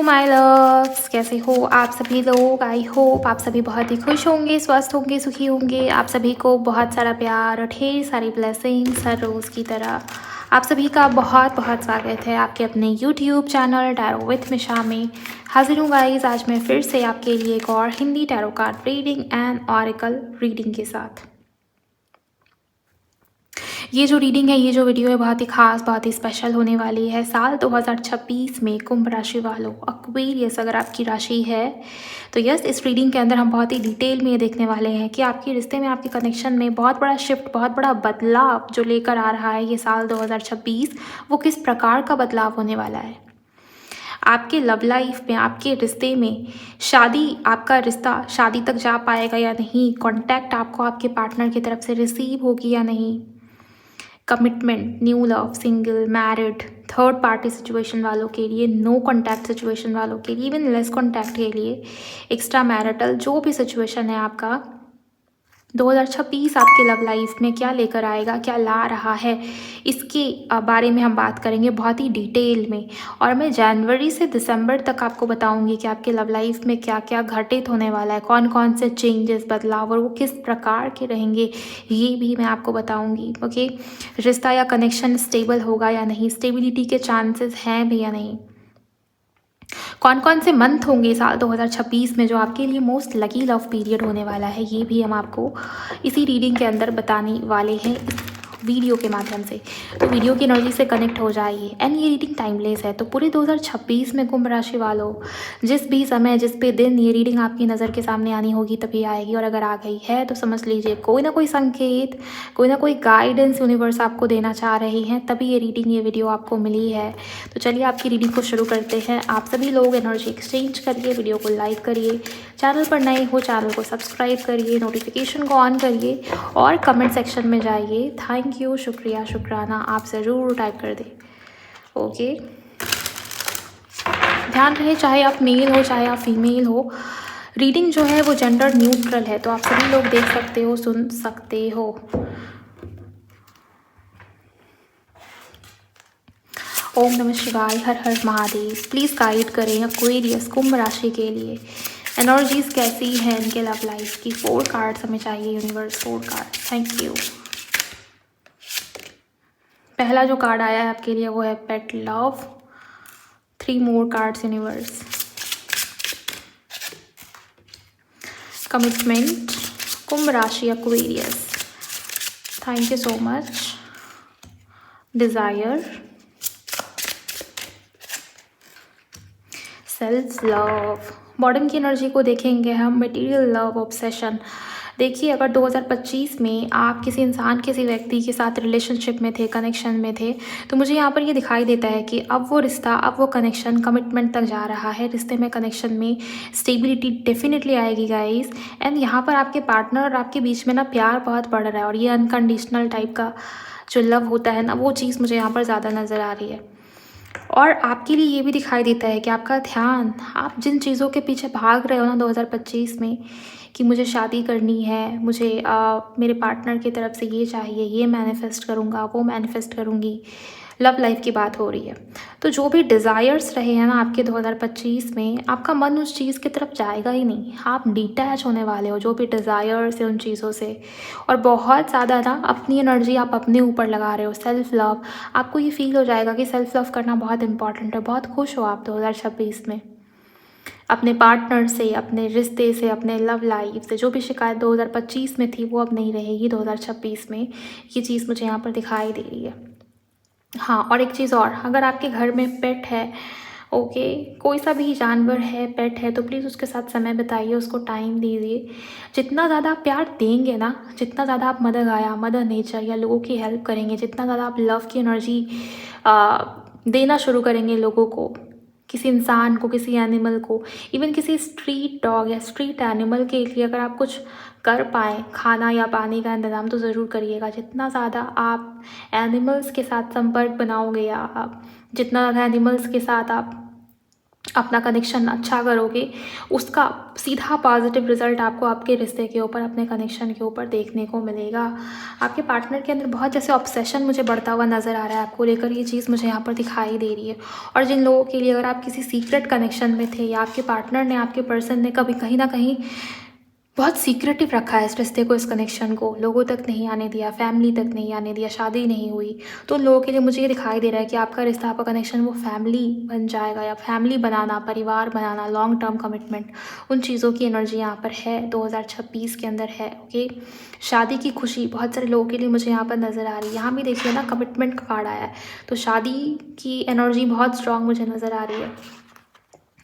My loves, कैसे हो आप सभी लोग। आई होप आप सभी बहुत ही खुश होंगे, स्वस्थ होंगे, सुखी होंगे। आप सभी को बहुत सारा प्यार और ढेर सारी ब्लेसिंग्स हर रोज़ की तरह। आप सभी का बहुत बहुत स्वागत है आपके अपने यूट्यूब चैनल टैरो विथ मिशा में। हाजिर हूँ गाइस आज मैं फिर से आपके लिए एक और Hindi tarot card reading and oracle reading के साथ। ये जो रीडिंग है, ये जो वीडियो है, बहुत ही खास, बहुत ही स्पेशल होने वाली है। साल 2026 में कुंभ राशि वालों, एक्वेरियस अगर आपकी राशि है तो यस, इस रीडिंग के अंदर हम बहुत ही डिटेल में ये देखने वाले हैं कि आपके रिश्ते में, आपके कनेक्शन में बहुत बड़ा शिफ्ट, बहुत बड़ा बदलाव जो लेकर आ रहा है ये साल 2026, वो किस प्रकार का बदलाव होने वाला है आपके लव लाइफ में, आपके रिश्ते में। शादी, आपका रिश्ता शादी तक जा पाएगा या नहीं, कॉन्टैक्ट आपको आपके पार्टनर की तरफ से रिसीव होगी या नहीं, commitment, new love, single, married, third party situation वालों के लिए, नो कॉन्टैक्ट सिचुएशन वालों के लिए, इवन लेस कॉन्टैक्ट के लिए, एक्स्ट्रा मैरिटल, जो भी सिचुएशन है आपका 2026 आपके लव लाइफ में क्या लेकर आएगा, क्या ला रहा है, इसके बारे में हम बात करेंगे बहुत ही डिटेल में। और मैं जनवरी से दिसंबर तक आपको बताऊंगी कि आपके लव लाइफ में क्या क्या घटित होने वाला है, कौन कौन से चेंजेस, बदलाव, और वो किस प्रकार के रहेंगे ये भी मैं आपको बताऊंगी। ओके, रिश्ता या कनेक्शन स्टेबल होगा या नहीं, स्टेबिलिटी के चांसेस हैं भी या नहीं, कौन कौन से मंथ होंगे साल 2026 में जो आपके लिए मोस्ट लकी लव पीरियड होने वाला है, ये भी हम आपको इसी रीडिंग के अंदर बताने वाले हैं इस वीडियो के माध्यम से। तो वीडियो की एनर्जी से कनेक्ट हो जाइए। एंड ये रीडिंग टाइमलेस है, तो पूरे 2026 में कुंभ राशि वालों, जिस भी समय, जिस भी दिन ये रीडिंग आपकी नज़र के सामने आनी होगी तभी आएगी। और अगर आ गई है तो समझ लीजिए कोई ना कोई संकेत, कोई ना कोई गाइडेंस यूनिवर्स आपको देना चाह रहे हैं, तभी ये रीडिंग, ये वीडियो आपको मिली है। तो चलिए आपकी रीडिंग को शुरू करते हैं। आप सभी लोग एनर्जी एक्सचेंज करिए, वीडियो को लाइक करिए, चैनल पर नए हो चैनल को सब्सक्राइब करिए, नोटिफिकेशन को ऑन करिए और कमेंट सेक्शन में जाइए थैंक यू, शुक्रिया, शुक्राना आप ज़रूर टाइप कर दें। ओके, ध्यान रहे चाहे आप मेल हो चाहे आप फीमेल हो, रीडिंग जो है वो जेंडर न्यूट्रल है, तो आप सभी लोग देख सकते हो, सुन सकते हो। ओम नमः शिवाय, हर हर महादेव। प्लीज़ गाइड करें एक्वेरियस कुंभ राशि के लिए एनर्जीज कैसी हैं इनके लव लाइफ की। 4 कार्ड्स हमें चाहिए यूनिवर्स, 4 कार्ड, थैंक यू। पहला जो कार्ड आया है आपके लिए वो है pet love. 3 more cards universe. Commitment, कुंभ राशि Aquarius, thank you so much. Desire, self love. Bottom की एनर्जी को देखेंगे हम, मटेरियल लव, ऑब्सेशन। देखिए, अगर 2025 में आप किसी इंसान, किसी व्यक्ति के साथ रिलेशनशिप में थे, कनेक्शन में थे, तो मुझे यहाँ पर ये दिखाई देता है कि अब वो रिश्ता, अब वो कनेक्शन कमिटमेंट तक जा रहा है। रिश्ते में, कनेक्शन में स्टेबिलिटी डेफिनेटली आएगी गाइस। एंड यहाँ पर आपके पार्टनर और आपके बीच में ना प्यार बहुत बढ़ रहा है, और ये अनकंडीशनल टाइप का जो लव होता है ना, वो चीज़ मुझे यहाँ पर ज़्यादा नज़र आ रही है। और आपके लिए ये भी दिखाई देता है कि आपका ध्यान, आप जिन चीज़ों के पीछे भाग रहे हो ना 2025 में, कि मुझे शादी करनी है, मुझे मेरे पार्टनर की तरफ से ये चाहिए, ये मैनिफेस्ट करूँगा, वो मैनिफेस्ट करूँगी, लव लाइफ की बात हो रही है। तो जो भी डिज़ायर्स रहे हैं ना आपके 2025 में, आपका मन उस चीज़ की तरफ जाएगा ही नहीं। आप डिटैच होने वाले हो जो भी डिज़ायर्स है उन चीज़ों से, और बहुत ज़्यादा ना अपनी एनर्जी आप अपने ऊपर लगा रहे हो। सेल्फ लव, आपको ये फील हो जाएगा कि सेल्फ लव करना बहुत इंपॉर्टेंट है। बहुत खुश हो आप 2026 में अपने पार्टनर से, अपने रिश्ते से, अपने लव लाइफ से। जो भी शिकायत 2025 में थी वो अब नहीं रहेगी 2026 में, ये चीज़ मुझे यहाँ पर दिखाई दे रही है। हाँ, और एक चीज़ और, अगर आपके घर में पेट है, ओके, कोई सा भी जानवर है, पेट है, तो प्लीज़ उसके साथ समय बिताइए, उसको टाइम दीजिए। जितना ज़्यादा आप प्यार देंगे ना, जितना ज़्यादा आप मदर गाया, मदर नेचर या लोगों की हेल्प करेंगे, जितना ज़्यादा आप लव की एनर्जी देना शुरू करेंगे लोगों को, किसी इंसान को, किसी एनिमल को, इवन किसी स्ट्रीट डॉग या स्ट्रीट एनिमल के लिए अगर आप कुछ कर पाएँ, खाना या पानी का इंतज़ाम, तो ज़रूर करिएगा। जितना ज़्यादा आप एनिमल्स के साथ संपर्क बनाओगे, या आप जितना ज़्यादा एनिमल्स के साथ आप अपना कनेक्शन अच्छा करोगे, उसका सीधा पॉजिटिव रिजल्ट आपको आपके रिश्ते के ऊपर, अपने कनेक्शन के ऊपर देखने को मिलेगा। आपके पार्टनर के अंदर बहुत जैसे ऑब्सेशन मुझे बढ़ता हुआ नज़र आ रहा है आपको लेकर, ये चीज़ मुझे यहाँ पर दिखाई दे रही है। और जिन लोगों के लिए अगर आप किसी सीक्रेट कनेक्शन में थे या आपके पार्टनर ने, आपके पर्सन ने कभी कहीं ना कहीं बहुत सीक्रेटिव रखा है इस रिश्ते को, इस कनेक्शन को, लोगों तक नहीं आने दिया, फैमिली तक नहीं आने दिया, शादी नहीं हुई, तो उन लोगों के लिए मुझे ये दिखाई दे रहा है कि आपका रिश्ता, आपका कनेक्शन वो फैमिली बन जाएगा, या फैमिली बनाना, परिवार बनाना, लॉन्ग टर्म कमिटमेंट, उन चीज़ों की एनर्जी यहाँ पर है, 2026 के अंदर है। ओके, शादी की खुशी बहुत सारे लोगों के लिए मुझे यहाँ पर नज़र आ रही है। यहाँ भी देखिए ना, कमिटमेंट का कार्ड आया है, तो शादी की एनर्जी बहुत स्ट्रांग मुझे नज़र आ रही है।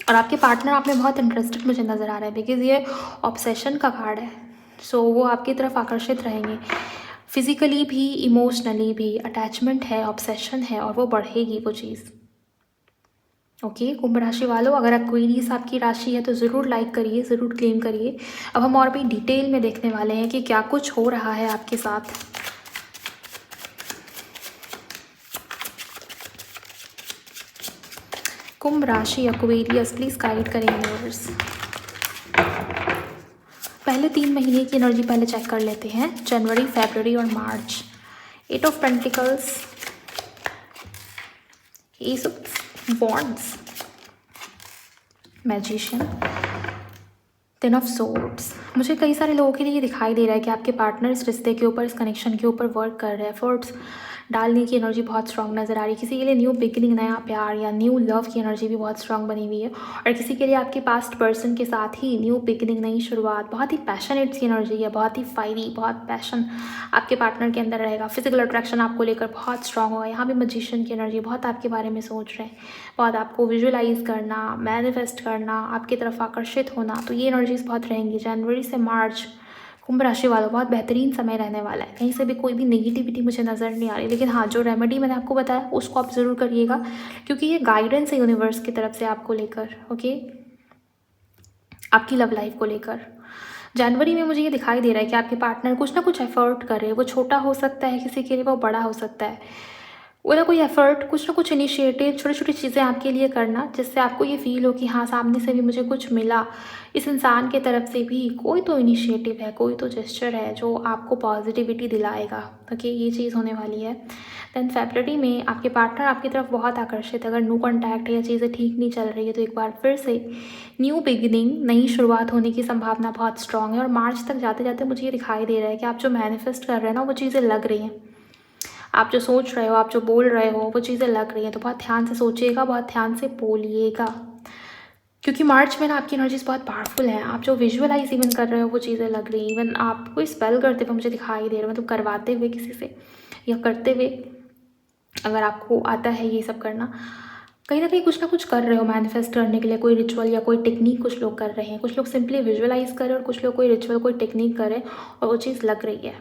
और आपके पार्टनर आप में बहुत इंटरेस्टेड मुझे नज़र आ रहा है, बिकॉज़ ये ऑब्सेशन का कार्ड है। सो वो आपकी तरफ आकर्षित रहेंगे, फिज़िकली भी, इमोशनली भी। अटैचमेंट है, ऑब्सेशन है, और वो बढ़ेगी वो चीज़। ओके, कुंभ राशि वालों, अगर एक्वेरियस आपकी राशि है तो ज़रूर लाइक करिए, ज़रूर क्लेम करिए। अब हम और भी डिटेल में देखने वाले हैं कि क्या कुछ हो रहा है आपके साथ। कुंभ राशि एक्वेरियस, प्लीज़ गाइड करें यूनिवर्स। पहले 3 महीने की एनर्जी पहले चेक कर लेते हैं, जनवरी, फरवरी और मार्च। 8 of pentacles, S of wands, magician, 10 of swords. मुझे कई सारे लोगों के लिए ये दिखाई दे रहा है कि आपके पार्टनर इस रिश्ते के ऊपर, इस कनेक्शन के ऊपर वर्क कर रहे हैं, एफर्ट्स डालने की एनर्जी बहुत स्ट्रांग नज़र आ रही है। किसी के लिए न्यू बिगिनिंग, नया प्यार या न्यू लव की एनर्जी भी बहुत स्ट्रांग बनी हुई है। और किसी के लिए आपके पास्ट पर्सन के साथ ही न्यू बिगिनिंग, नई शुरुआत, बहुत ही पैशनेट सी एनर्जी है, बहुत ही फायरी, बहुत पैशन आपके पार्टनर के अंदर रहेगा। फिजिकल अट्रैक्शन आपको लेकर बहुत स्ट्रांग होगा। यहाँ भी मैजिशियन की एनर्जी, बहुत आपके बारे में सोच रहे हैं, बहुत आपको विजुअलाइज करना, मैनिफेस्ट करना, आपकी तरफ आकर्षित होना, तो ये एनर्जीज बहुत रहेंगी। जनवरी से मार्च कुंभ राशि वालों बहुत बेहतरीन समय रहने वाला है। कहीं से भी कोई भी नेगेटिविटी मुझे नज़र नहीं आ रही, लेकिन हाँ, जो रेमेडी मैंने आपको बताया उसको आप ज़रूर करिएगा, क्योंकि ये गाइडेंस है यूनिवर्स की तरफ से आपको लेकर। ओके, आपकी लव लाइफ को लेकर जनवरी में मुझे ये दिखाई दे रहा है कि आपके पार्टनर कुछ ना कुछ एफर्ट कर रहे हैं। वो छोटा हो सकता है किसी के लिए, वो बड़ा हो सकता है। वो ना कोई एफर्ट, कुछ ना कुछ इनिशिएटिव, छोटी छोटी चीज़ें आपके लिए करना, जिससे आपको ये फील हो कि हाँ, सामने से भी मुझे कुछ मिला, इस इंसान के तरफ से भी कोई तो इनिशिएटिव है, कोई तो जेस्चर है जो आपको पॉजिटिविटी दिलाएगा। ओके, ये चीज़ होने वाली है। देन फरवरी में आपके पार्टनर आपकी तरफ बहुत आकर्षित है। अगर न्यू कॉन्टैक्ट है या चीज़ें ठीक नहीं चल रही है, तो एक बार फिर से न्यू बिगिनिंग, नई शुरुआत होने की संभावना बहुत स्ट्रांग है। और मार्च तक जाते जाते मुझे ये दिखाई दे रहा है कि आप जो मैनिफेस्ट कर रहे हैं ना, वो चीज़ें लग रही हैं। आप जो सोच रहे हो, आप जो बोल रहे हो, वो चीज़ें लग रही हैं। तो बहुत ध्यान से सोचिएगा, बहुत ध्यान से बोलिएगा, क्योंकि मार्च में ना आपकी एनर्जीज बहुत पावरफुल है। आप जो विजुअलाइज इवन कर रहे हो, वो चीज़ें लग रही हैं। इवन आप कोई स्पेल करते हुए मुझे दिखाई दे रहे हो, मतलब करवाते हुए किसी से या करते हुए, अगर आपको आता है ये सब करना, कहीं ना कहीं कुछ ना कुछ कर रहे हो मैनिफेस्ट करने के लिए। कोई रिचुअल या कोई टेक्निक कुछ लोग कर रहे हैं, कुछ लोग सिंपली विजुअलाइज कर रहे हैं और कुछ लोग कोई रिचुअल, कोई टेक्निक कर रहे हैं और वो चीज़ लग रही है,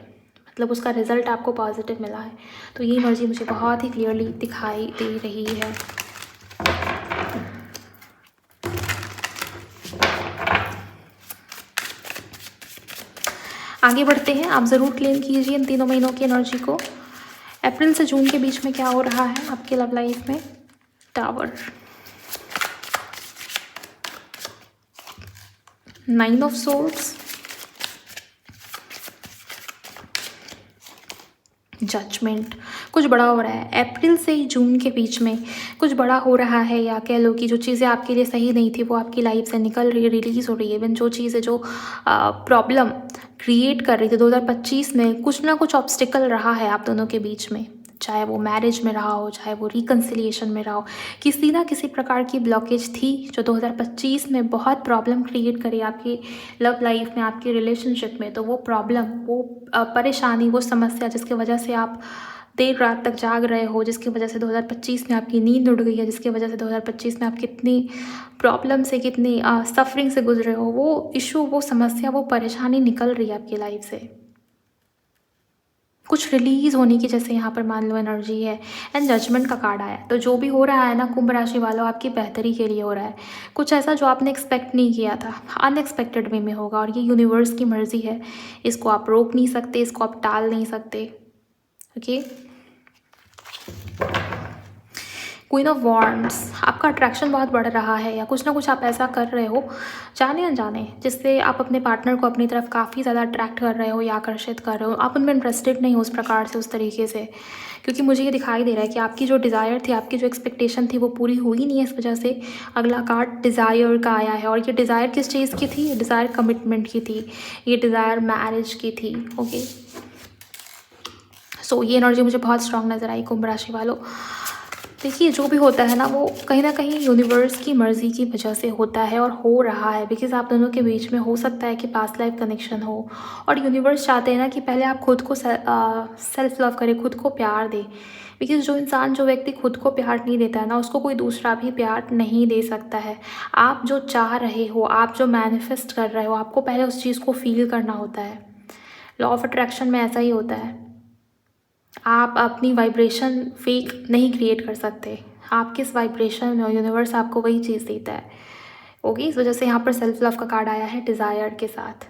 मतलब उसका रिजल्ट आपको पॉजिटिव मिला है। तो ये एनर्जी मुझे बहुत ही क्लियरली दिखाई दे रही है। आगे बढ़ते हैं, आप ज़रूर क्लेम कीजिए इन तीनों महीनों की एनर्जी को। अप्रैल से जून के बीच में क्या हो रहा है आपके लव लाइफ में। Tower, 9 of swords, judgement. कुछ बड़ा हो रहा है अप्रैल से जून के बीच में, कुछ बड़ा हो रहा है, या कह लो कि जो चीज़ें आपके लिए सही नहीं थी वो आपकी लाइफ से निकल रही है, रिलीज़ हो रही है। इवन जो चीज़ें जो प्रॉब्लम क्रिएट कर रही थी 2025 में, कुछ ना कुछ ऑब्स्टिकल रहा है आप दोनों के बीच में, चाहे वो मैरिज में रहा हो, चाहे वो रिकन्सिलिएशन में रहा हो, किसी ना किसी प्रकार की ब्लॉकेज थी जो 2025 में बहुत प्रॉब्लम क्रिएट करी आपकी लव लाइफ में, आपकी रिलेशनशिप में। तो वो प्रॉब्लम, वो परेशानी, वो समस्या जिसकी वजह से आप देर रात तक जाग रहे हो, जिसकी वजह से 2025 में आपकी नींद उड़ गई है, जिसकी वजह से 2025 में आप कितनी प्रॉब्लम से, कितनी सफरिंग से गुजरे हो, वो इशू, वो समस्या, वो परेशानी निकल रही है आपकी लाइफ से। कुछ रिलीज़ होने की जैसे यहाँ पर मान लो एनर्जी है। एंड जजमेंट का कार्ड आया है। तो जो भी हो रहा है ना कुंभ राशि वालों, आपकी बेहतरी के लिए हो रहा है। कुछ ऐसा जो आपने एक्सपेक्ट नहीं किया था, अनएक्सपेक्टेड वे में होगा, और ये यूनिवर्स की मर्जी है। इसको आप रोक नहीं सकते, इसको आप टाल नहीं सकते। ओके, क्वीन ऑफ वॉन्ड्स, आपका अट्रैक्शन बहुत बढ़ रहा है या कुछ ना कुछ आप ऐसा कर रहे हो जाने अनजाने जिससे आप अपने पार्टनर को अपनी तरफ काफ़ी ज़्यादा अट्रैक्ट कर रहे हो या आकर्षित कर रहे हो। आप उनमें इंटरेस्टेड नहीं हो उस प्रकार से, उस तरीके से, क्योंकि मुझे ये दिखाई दे रहा है कि आपकी जो डिज़ायर थी, आपकी जो एक्सपेक्टेशन थी वो पूरी हुई नहीं है। इस वजह से अगला कार्ड डिज़ायर का आया है। और ये डिज़ायर किस चीज़ की थी? ये डिज़ायर कमिटमेंट की थी, ये डिज़ायर मैरिज की थी। ओके, सो ये एनर्जी मुझे बहुत स्ट्रांग नज़र आई कुंभ राशि वालों। देखिए, जो भी होता है ना वो कहीं ना कहीं यूनिवर्स की मर्ज़ी की वजह से होता है और हो रहा है। बिकॉज़ आप दोनों के बीच में हो सकता है कि पास्ट लाइफ कनेक्शन हो, और यूनिवर्स चाहते हैं ना कि पहले आप खुद को सेल्फ लव करें, खुद को प्यार दें। बिकॉज़ जो व्यक्ति खुद को प्यार नहीं देता है ना, उसको कोई दूसरा भी प्यार नहीं दे सकता है। आप जो चाह रहे हो, आप जो मैनिफेस्ट कर रहे हो, आपको पहले उस चीज़ को फील करना होता है। लॉ ऑफ अट्रैक्शन में ऐसा ही होता है। आप अपनी वाइब्रेशन फेक नहीं क्रिएट कर सकते। आप किस वाइब्रेशन में हो, यूनिवर्स आपको वही चीज़ देता है। ओके, इस वजह से यहाँ पर सेल्फ लव का कार्ड आया है डिज़ायर के साथ।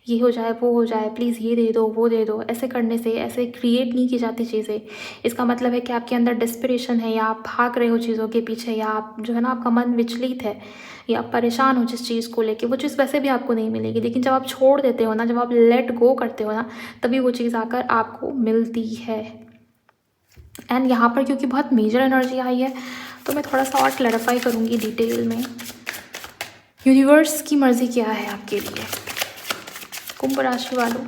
ये हो जाए, वो हो जाए, प्लीज़ ये दे दो, वो दे दो। ऐसे करने से ऐसे क्रिएट नहीं की जाती चीज़ें। इसका मतलब है कि आपके अंदर डेस्परेशन है, या आप भाग रहे हो चीज़ों के पीछे, या आप जो है ना, आपका मन विचलित है, या आप परेशान हो जिस चीज़ को लेके। वो चीज़ वैसे भी आपको नहीं मिलेगी, लेकिन जब आप छोड़ देते हो ना, जब आप लेट गो करते हो ना, तभी वो चीज़ आकर आपको मिलती है। एंड यहाँ पर क्योंकि बहुत मेजर एनर्जी आई है, तो मैं थोड़ा सा और क्लैरिफाई करूँगी डिटेल में। यूनिवर्स की मर्ज़ी क्या है आपके लिए कुंभ राशि वालों?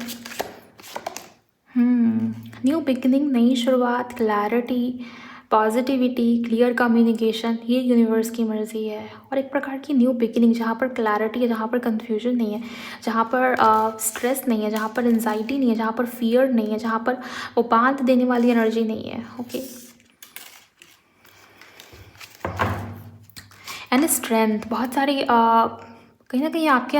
न्यू बिगिनिंग, नई शुरुआत, क्लैरिटी, पॉजिटिविटी, क्लियर कम्युनिकेशन, ये यूनिवर्स की मर्ज़ी है। और एक प्रकार की न्यू बिगिनिंग जहाँ पर क्लैरिटी है, जहाँ पर कन्फ्यूजन नहीं है, जहाँ पर स्ट्रेस नहीं है, जहाँ पर एंजाइटी नहीं है, जहाँ पर फियर नहीं है, जहाँ पर वो बांध देने वाली एनर्जी नहीं है। ओके, एंड स्ट्रेंथ, बहुत सारी कहीं ना कहीं आपके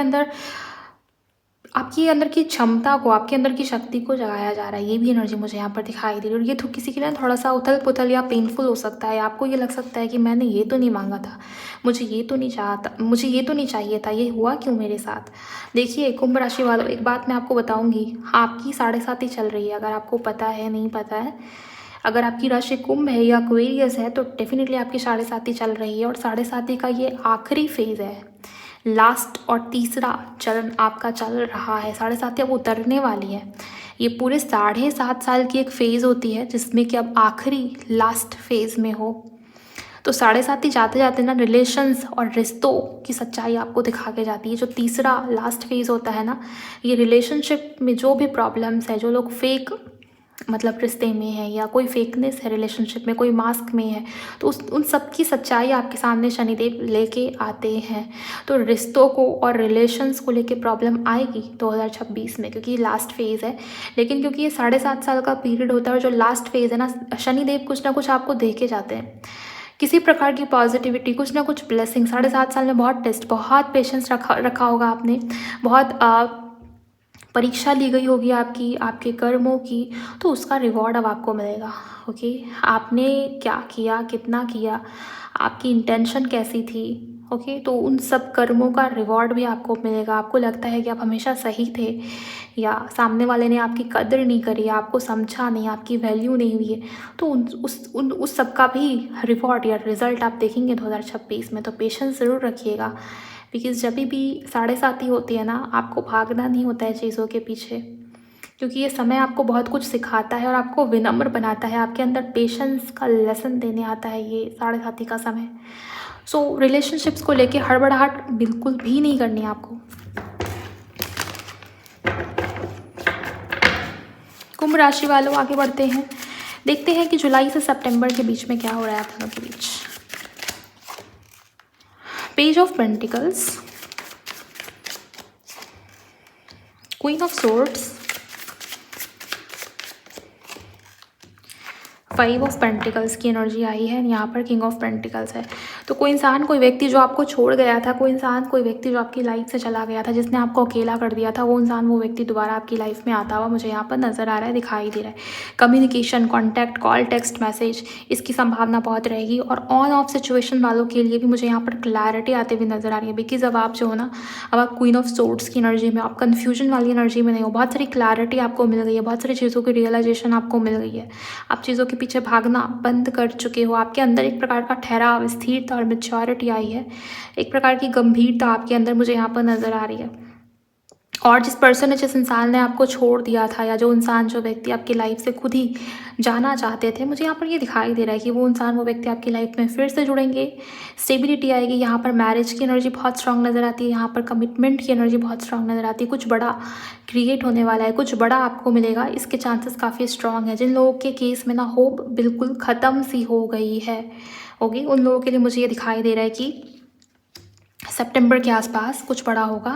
अंदर की क्षमता को, आपके अंदर की शक्ति को जगाया जा रहा है। ये भी एनर्जी मुझे यहाँ पर दिखाई दे रही है। और ये तो किसी के लिए थोड़ा सा उथल पुथल या पेनफुल हो सकता है। आपको ये लग सकता है कि मैंने ये तो नहीं मांगा था, मुझे ये तो नहीं चाहता, मुझे ये तो नहीं चाहिए था, ये हुआ क्यों मेरे साथ। देखिए कुंभ राशि वालों, एक बात मैं आपको बताऊँगी, आपकी 7.5 चल रही है। अगर आपको पता है, नहीं पता है, अगर आपकी राशि कुंभ है या एक्वेरियस है, तो डेफिनेटली आपकी 7.5 चल रही है। और 7.5 का ये आखिरी फेज़ है, लास्ट और तीसरा चरण आपका चल रहा है। 7.5 अब उतरने वाली है। ये पूरे 7.5 साल की एक फ़ेज़ होती है जिसमें कि अब आखिरी लास्ट फेज़ में हो। तो 7.5 जाते जाते ना रिलेशंस और रिश्तों की सच्चाई आपको दिखा के जाती है। जो तीसरा लास्ट फेज़ होता है ना, ये रिलेशनशिप में जो भी प्रॉब्लम्स है, जो लोग फेक मतलब रिश्ते में है, या कोई फेकनेस है रिलेशनशिप में, कोई मास्क में है, तो उन सब की सच्चाई आपके सामने शनिदेव लेके आते हैं। तो रिश्तों को और रिलेशंस को लेके प्रॉब्लम आएगी 2026 में, क्योंकि ये लास्ट फेज़ है। लेकिन क्योंकि ये 7.5 साल का पीरियड होता है, और जो लास्ट फेज़ है ना, शनिदेव कुछ ना कुछ आपको दे के जाते हैं, किसी प्रकार की पॉजिटिविटी, कुछ ना कुछ ब्लेसिंग। 7.5 साल में बहुत टेस्ट, बहुत पेशेंस रखा होगा आपने, बहुत परीक्षा ली गई होगी आपकी, आपके कर्मों की, तो उसका रिवॉर्ड अब आपको मिलेगा। ओके, आपने क्या किया, कितना किया, आपकी इंटेंशन कैसी थी। ओके, तो उन सब कर्मों का रिवॉर्ड भी आपको मिलेगा। आपको लगता है कि आप हमेशा सही थे, या सामने वाले ने आपकी कदर नहीं करी, आपको समझा नहीं, आपकी वैल्यू नहीं हुई है, तो उस सब का भी रिवॉर्ड या रिज़ल्ट आप देखेंगे 2026 में। तो पेशेंस ज़रूर रखिएगा, बिकॉज़ जब भी 7.5 होती है ना, आपको भागना नहीं होता है चीज़ों के पीछे, क्योंकि ये समय आपको बहुत कुछ सिखाता है और आपको विनम्र बनाता है। आपके अंदर पेशेंस का लेसन देने आता है ये 7.5 का समय। सो रिलेशनशिप्स को लेके हड़बड़ाहट बिल्कुल भी नहीं करनी है आपको। कुंभ राशि वालों, आगे बढ़ते हैं, देखते हैं कि जुलाई से सितंबर के बीच में क्या हो रहा है आप दोनों के बीच। Page of pentacles, queen of swords, 5 of pentacles की एनर्जी आई है, यहाँ पर किंग ऑफ पेंटिकल्स है। तो कोई इंसान, कोई व्यक्ति जो आपको छोड़ गया था, कोई इंसान, कोई व्यक्ति जो आपकी लाइफ से चला गया था, जिसने आपको अकेला कर दिया था, वो इंसान, वो व्यक्ति दोबारा आपकी लाइफ में आता हुआ मुझे यहाँ पर नज़र आ रहा है, दिखाई दे रहा है। Communication, contact, call, text message, इसकी संभावना बहुत रहेगी। और ऑन ऑफ सिचुएशन वालों के लिए भी मुझे यहाँ पर क्लैरिटी आते हुए नज़र आ रही है, बिकॉज अब आप जो हो ना, अब आप क्वीन ऑफ सोर्ड्स की एनर्जी में, आप कन्फ्यूजन वाली एनर्जी में नहीं हो। बहुत सारी क्लैरिटी आपको मिल गई है, बहुत सारी चीज़ों की रियलाइजेशन आपको मिल गई है। आप चीज़ों के पीछे भागना बंद कर चुके हो। आपके अंदर एक प्रकार का ठहराव, स्थिरता और मैच्योरिटी आई है। एक प्रकार की गंभीरता आपके अंदर मुझे यहाँ पर नज़र आ रही है। और जिस पर्सन ने, जिस इंसान ने आपको छोड़ दिया था, या जो इंसान, जो व्यक्ति आपकी लाइफ से खुद ही जाना चाहते थे, मुझे यहाँ पर ये दिखाई दे रहा है कि वो इंसान, वो व्यक्ति आपकी लाइफ में फिर से जुड़ेंगे। स्टेबिलिटी आएगी। यहाँ पर मैरिज की एनर्जी बहुत स्ट्रांग नज़र आती है। यहाँ पर कमिटमेंट की एनर्जी बहुत स्ट्रांग नज़र आती है। कुछ बड़ा क्रिएट होने वाला है, कुछ बड़ा आपको मिलेगा, इसके चांसेस काफ़ी स्ट्रांग है। जिन लोगों के केस में ना होप बिल्कुल ख़त्म सी हो गई है, होगी, उन लोगों के लिए मुझे ये दिखाई दे रहा है कि सितंबर के आसपास कुछ बड़ा होगा।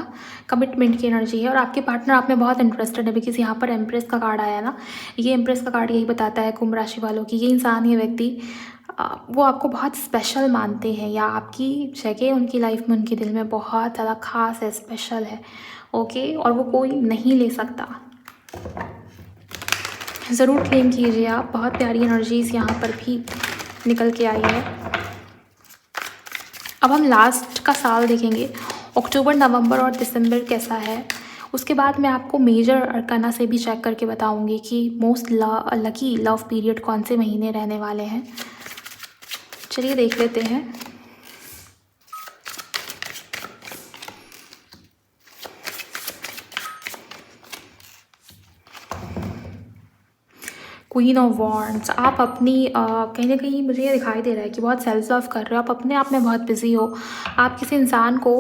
कमिटमेंट की एनर्जी है और आपके पार्टनर आप में बहुत इंटरेस्टेड है, बिकॉज यहाँ पर एम्प्रेस का कार्ड आया ना, ये एम्प्रेस का कार्ड यही बताता है कुंभ राशि वालों की, ये इंसान, ये व्यक्ति, वो आपको बहुत स्पेशल मानते हैं, या आपकी जगह उनकी लाइफ में, उनके दिल में बहुत ज़्यादा खास है, स्पेशल है। ओके, और वो कोई नहीं ले सकता। ज़रूर क्लेम कीजिए आप। बहुत प्यारी एनर्जीज़ यहाँ पर भी निकल के आई है। अब हम लास्ट का साल देखेंगे, अक्टूबर, नवंबर और दिसंबर कैसा है। उसके बाद मैं आपको मेजर अरकाना से भी चेक करके बताऊंगी कि मोस्ट लकी लव पीरियड कौन से महीने रहने वाले हैं। चलिए देख लेते हैं। क्वीन ऑफ वॉन्ड्स, आप अपनी कहीं ना कहीं मुझे ये दिखाई दे रहा है कि बहुत सेल्फ लव कर रहे हो, आप अपने आप में बहुत बिजी हो। आप किसी इंसान को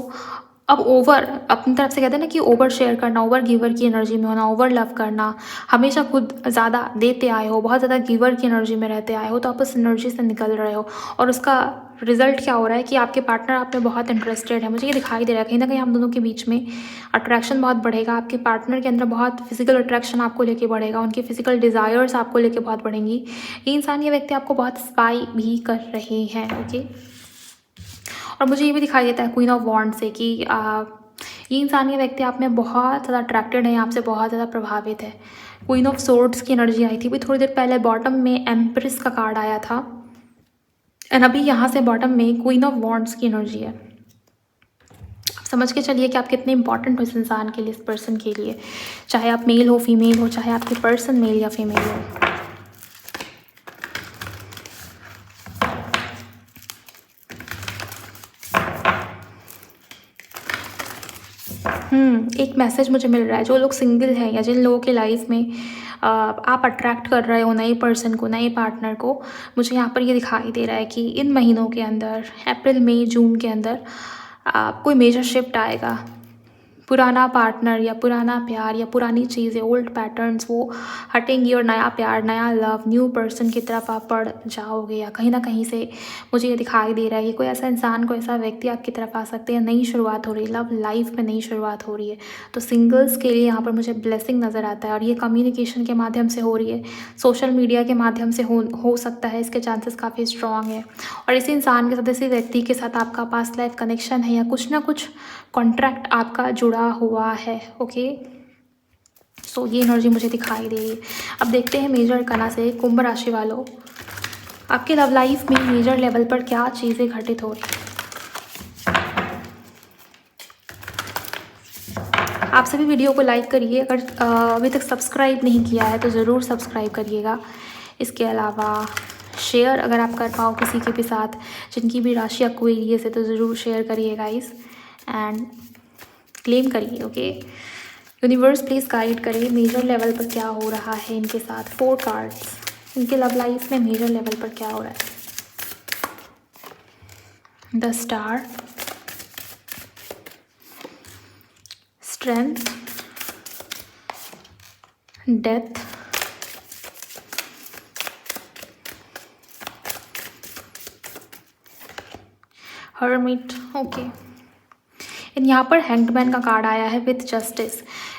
अब ओवर, अपनी तरफ से कहते हैं ना कि ओवर शेयर करना, ओवर गिवर की एनर्जी में होना, ओवर लव करना, हमेशा खुद ज़्यादा देते आए हो, बहुत ज़्यादा गिवर की एनर्जी में रहते आए हो, तो आप उस एनर्जी से निकल रहे हो। और उसका रिजल्ट क्या हो रहा है कि आपके पार्टनर आप में बहुत इंटरेस्टेड है। मुझे ये दिखाई दे रहा है कहीं ना कहीं आप दोनों के बीच में अट्रैक्शन बहुत बढ़ेगा। आपके पार्टनर के अंदर बहुत फिजिकल अट्रैक्शन आपको लेके बढ़ेगा, उनकी फिजिकल डिज़ायर्स आपको लेके बहुत बढ़ेंगी। ये इंसान, ये व्यक्ति आपको बहुत स्पाई भी कर रहे हैं। ओके, और मुझे ये भी दिखाई देता है क्वीन ऑफ वॉन्ड से कि ये इंसान, ये व्यक्ति आप में बहुत ज़्यादा अट्रैक्टेड है, आपसे बहुत ज़्यादा प्रभावित है। क्वीन ऑफ सोर्ड्स की एनर्जी आई थी, भी थोड़ी देर पहले बॉटम में एम्प्रेस का कार्ड आया था, एंड अभी यहाँ से बॉटम में क्वीन ऑफ वॉन्ड्स की एनर्जी है। आप समझ के चलिए कि आप कितने इंपॉर्टेंट हो इस इंसान के लिए, इस पर्सन के लिए, चाहे आप मेल हो, फीमेल हो, चाहे आपके पर्सन मेल या फीमेल हो। एक मैसेज मुझे मिल रहा है, जो लोग सिंगल हैं या जिन लोगों की लाइफ में आप अट्रैक्ट कर रहे हो नए पर्सन को, नए पार्टनर को, मुझे यहाँ पर ये दिखाई दे रहा है कि इन महीनों के अंदर, अप्रैल, मई, जून के अंदर कोई मेजर शिफ्ट आएगा। पुराना पार्टनर या पुराना प्यार या पुरानी चीज़ें, ओल्ड पैटर्न्स, वो हटेंगी और नया प्यार, नया लव, न्यू पर्सन की तरफ आप बढ़ जाओगे। या कहीं ना कहीं से मुझे ये दिखाई दे रहा है कि कोई ऐसा इंसान, कोई ऐसा व्यक्ति आपकी तरफ आ सकते हैं। नई शुरुआत हो रही है, लव लाइफ में नई शुरुआत हो रही है। तो सिंगल्स के लिए यहाँ पर मुझे ब्लेसिंग नज़र आता है, और ये कम्युनिकेशन के माध्यम से हो रही है, सोशल मीडिया के माध्यम से हो सकता है, इसके चांसेस काफ़ी स्ट्रॉन्ग है। और इसी इंसान के साथ, इसी व्यक्ति के साथ आपका पास्ट लाइफ कनेक्शन है, या कुछ ना कुछ कॉन्ट्रैक्ट आपका जुड़ा हुआ है। ओके, सो ये एनर्जी मुझे दिखाई दे रही है। अब देखते हैं मेजर अरकाना से कुंभ राशि वालों, आपके लव लाइफ में मेजर लेवल पर क्या चीज़ें घटित हो रही हैं। आप सभी वीडियो को लाइक करिए, अगर अभी तक सब्सक्राइब नहीं किया है तो ज़रूर सब्सक्राइब करिएगा। इसके अलावा शेयर अगर आप कर पाओ किसी के भी साथ, जिनकी भी राशि एक्वेरियस है, तो ज़रूर शेयर करिए गाइस, एंड क्लेम करिए। ओके, यूनिवर्स प्लीज़ गाइड करें मेजर लेवल पर क्या हो रहा है इनके साथ। 4 कार्ड्स, इनके लव लाइफ में मेजर लेवल पर क्या हो रहा है। The star, strength, death, hermit. Okay, यहाँ पर हैंग्ड मैन का कार्ड आया है विथ जस्टिस।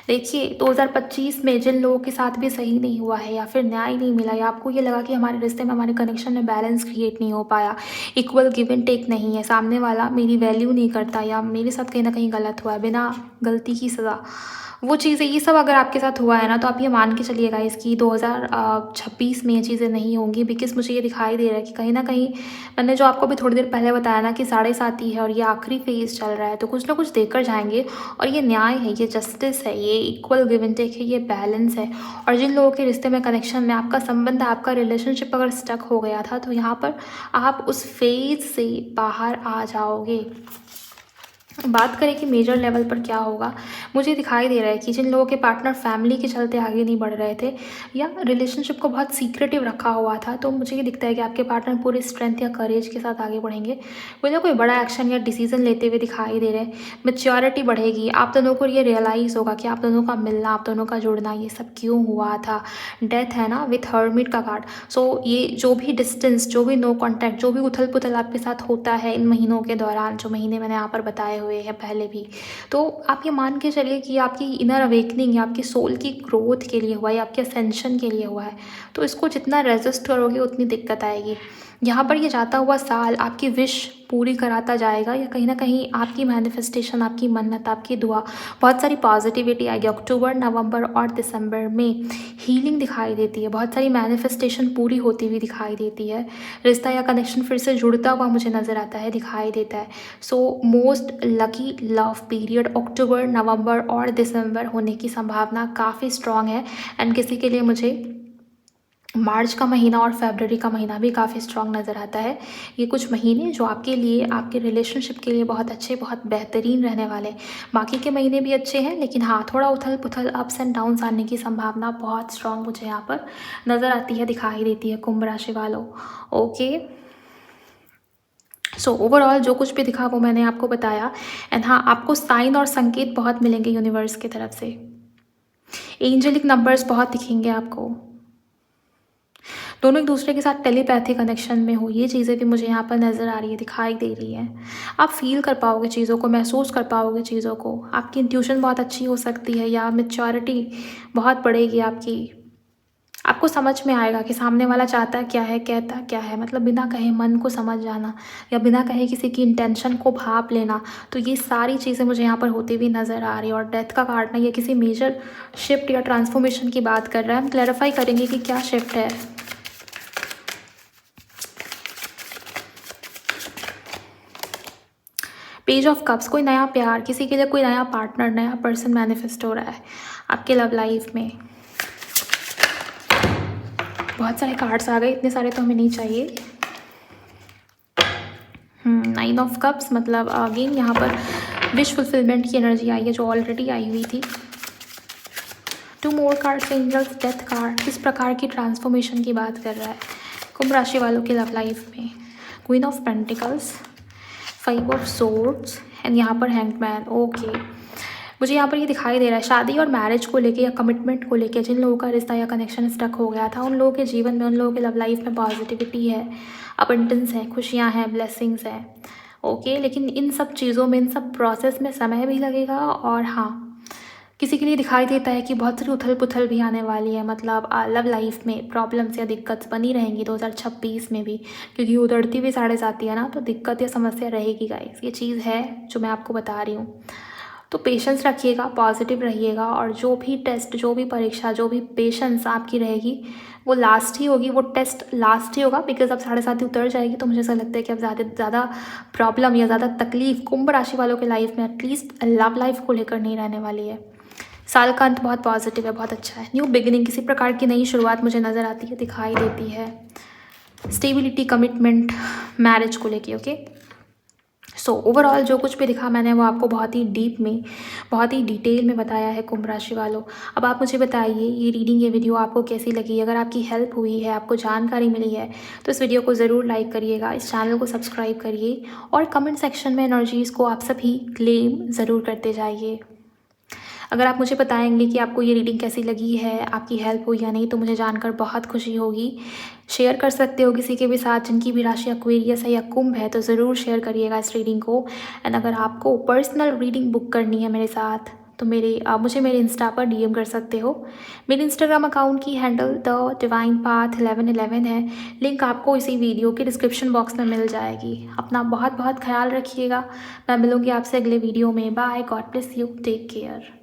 देखिए 2025 में जिन लोगों के साथ भी सही नहीं हुआ है या फिर न्याय नहीं मिला या आपको ये लगा कि हमारे रिश्ते में, हमारे कनेक्शन में बैलेंस क्रिएट नहीं हो पाया, इक्वल गिव एंड टेक नहीं है, सामने वाला मेरी वैल्यू नहीं करता या मेरे साथ कहीं ना कहीं गलत हुआ है, बिना गलती की सज़ा, वो चीज़ें, ये सब अगर आपके साथ हुआ है ना, तो आप ये मान के चलिएगा इसकी 2026 में ये चीज़ें नहीं होंगी। बिकॉज़ मुझे ये दिखाई दे रहा है कि कहीं न कहीं मैंने जो आपको अभी थोड़ी देर पहले बताया ना कि 7.5 है और ये आखिरी फेज़ चल रहा है, तो कुछ ना कुछ देकर जाएँगे। और ये न्याय है, ये जस्टिस है, ये इक्वल गिव एंड टेक है, ये बैलेंस है। और जिन लोगों के रिश्ते में, कनेक्शन में आपका संबंध, आपका रिलेशनशिप अगर स्टक हो गया था, तो यहाँ पर आप उस फेज़ से बाहर आ जाओगे। बात करें कि मेजर लेवल पर क्या होगा, मुझे दिखाई दे रहा है कि जिन लोगों के पार्टनर फैमिली के चलते आगे नहीं बढ़ रहे थे या रिलेशनशिप को बहुत सीक्रेटिव रखा हुआ था, तो मुझे ये दिखता है कि आपके पार्टनर पूरे स्ट्रेंथ या करेज के साथ आगे बढ़ेंगे। मुझे कोई बड़ा एक्शन या डिसीजन लेते हुए दिखाई दे रहे हैं। मैच्योरिटी बढ़ेगी, आप दोनों को ये रियलाइज़ होगा कि आप दोनों का मिलना, आप दोनों का जुड़ना, ये सब क्यों हुआ था। डेथ है ना, विथ हर्मिट का कार्ड। सो ये जो भी डिस्टेंस, जो भी नो कॉन्टैक्ट, जो भी उथल पुथल आपके साथ होता है इन महीनों के दौरान, जो महीने मैंने यहाँ पर बताए हुए हैं पहले भी, तो आप ये मान के चलिए कि आपकी इनर अवेकनिंग या आपकी सोल की ग्रोथ के लिए हुआ है, आपके असेंशन के लिए हुआ है। तो इसको जितना रेजिस्ट करोगे उतनी दिक्कत आएगी। यहाँ पर ये जाता हुआ साल आपकी विश पूरी कराता जाएगा या कहीं ना कहीं आपकी मैनिफेस्टेशन, आपकी मन्नत, आपकी दुआ, बहुत सारी पॉजिटिविटी आएगी। अक्टूबर, नवंबर और दिसंबर में हीलिंग दिखाई देती है, बहुत सारी मैनिफेस्टेशन पूरी होती हुई दिखाई देती है। रिश्ता या कनेक्शन फिर से जुड़ता हुआ मुझे नज़र आता है, दिखाई देता है। So most lucky love period October, नवंबर और दिसंबर होने की संभावना काफ़ी स्ट्रॉन्ग है। एंड किसी के लिए मुझे मार्च का महीना और फरवरी का महीना भी काफ़ी स्ट्रॉन्ग नज़र आता है। ये कुछ महीने जो आपके लिए, आपके रिलेशनशिप के लिए बहुत अच्छे, बहुत बेहतरीन रहने वाले। बाकी के महीने भी अच्छे हैं, लेकिन हाँ, थोड़ा उथल पुथल, अप्स एंड डाउन्स आने की संभावना बहुत स्ट्रॉन्ग मुझे यहाँ पर नज़र आती है, दिखाई देती है कुंभ राशि वालों। ओके, सो ओवरऑल जो कुछ भी दिखा वो मैंने आपको बताया। एंड हाँ, आपको साइन और संकेत बहुत मिलेंगे यूनिवर्स की तरफ से। एंजेलिक नंबर्स बहुत दिखेंगे आपको। दोनों एक दूसरे के साथ टेलीपैथी कनेक्शन में हो, ये चीज़ें भी मुझे यहाँ पर नज़र आ रही है, दिखाई दे रही हैं। आप फील कर पाओगे चीज़ों को, महसूस कर पाओगे चीज़ों को। आपकी इंट्यूशन बहुत अच्छी हो सकती है या मैच्योरिटी बहुत बढ़ेगी आपकी। आपको समझ में आएगा कि सामने वाला चाहता क्या है, कहता क्या है, मतलब बिना कहे मन को समझ जाना या बिना कहे किसी की इंटेंशन को भाप लेना। तो ये सारी चीज़ें मुझे यहाँ पर होती हुई नज़र आ रही है। और डेथ का कार्ड ना, ये किसी मेजर शिफ्ट या ट्रांसफॉर्मेशन की बात कर रहा है। हम क्लैरिफाई करेंगे कि क्या शिफ्ट है। पेज ऑफ कप्स, कोई नया प्यार, किसी के लिए कोई नया पार्टनर, नया पर्सन मैनिफेस्ट हो रहा है आपके लव लाइफ में। बहुत सारे कार्ड्स आ गए, इतने सारे तो हमें नहीं चाहिए। 9 ऑफ कप्स, मतलब अगेन यहाँ पर विश फुलफिलमेंट की एनर्जी आई है जो ऑलरेडी आई हुई थी। 2 more cards, angels, death card, किस प्रकार की ट्रांसफॉर्मेशन की बात कर रहा है कुंभ राशि वालों के लव लाइफ में। Queen of pentacles, 5 of swords and यहाँ पर हैंग्ड मैन। ओके, मुझे यहाँ पर ये दिखाई दे रहा है शादी और मैरिज को लेके या कमिटमेंट को लेके जिन लोगों का रिश्ता या कनेक्शन स्टक हो गया था, उन लोगों के जीवन में, उन लोगों के लव लाइफ में पॉजिटिविटी है, अबंडेंस है, खुशियाँ हैं, ब्लेसिंग्स हैं। ओके, लेकिन इन सब चीज़ों में, इन सब प्रोसेस में समय भी लगेगा। और हाँ, किसी के लिए दिखाई देता है कि बहुत सारी उथल पुथल भी आने वाली है, मतलब लव लाइफ में प्रॉब्लम्स या दिक्कत बनी रहेंगी 2026 में भी, क्योंकि उधड़ती हुई 7.5 है ना, तो दिक्कत या समस्या रहेगी गाइस। ये चीज़ है जो मैं आपको बता रही हूँ। तो पेशेंस रखिएगा, पॉजिटिव रहिएगा, और जो भी टेस्ट, जो भी परीक्षा, जो भी पेशेंस आपकी रहेगी वो लास्ट ही होगी, वो टेस्ट लास्ट ही होगा। बिकॉज अब 7.5 उतर जाएगी तो मुझे ऐसा लगता है कि अब ज़्यादा प्रॉब्लम या ज़्यादा तकलीफ कुंभ राशि वालों के लाइफ में, एटलीस्ट लव लाइफ को लेकर नहीं रहने वाली है। साल का अंत बहुत पॉजिटिव है, बहुत अच्छा है। न्यू बिगिनिंग, किसी प्रकार की नई शुरुआत मुझे नज़र आती है, दिखाई देती है। स्टेबिलिटी, कमिटमेंट, मैरिज को लेके। ओके, सो ओवरऑल जो कुछ भी दिखा मैंने वो आपको बहुत ही डीप में, बहुत ही डिटेल में बताया है कुंभ राशि वालों। अब आप मुझे बताइए ये रीडिंग, ये वीडियो आपको कैसी लगी। अगर आपकी हेल्प हुई है, आपको जानकारी मिली है, तो इस वीडियो को ज़रूर लाइक करिएगा, इस चैनल को सब्सक्राइब करिए और कमेंट सेक्शन में एनर्जीज़ को आप सभी क्लेम ज़रूर करते जाइए। अगर आप मुझे बताएंगे कि आपको ये रीडिंग कैसी लगी है, आपकी हेल्प हुई या नहीं, तो मुझे जानकर बहुत खुशी होगी। शेयर कर सकते हो किसी के भी साथ जिनकी भी राशि एक्वेरियस है या कुंभ है, तो ज़रूर शेयर करिएगा इस रीडिंग को। एंड अगर आपको पर्सनल रीडिंग बुक करनी है मेरे साथ, तो आप मुझे मेरे इंस्टा पर डीएम कर सकते हो। मेरे इंस्टाग्राम अकाउंट की हैंडल द डिवाइन पाथ 1111 है। लिंक आपको इसी वीडियो के डिस्क्रिप्शन बॉक्स में मिल जाएगी। अपना बहुत बहुत ख्याल रखिएगा। मैं मिलूँगी आपसे अगले वीडियो में। Bye, God bless you, take care.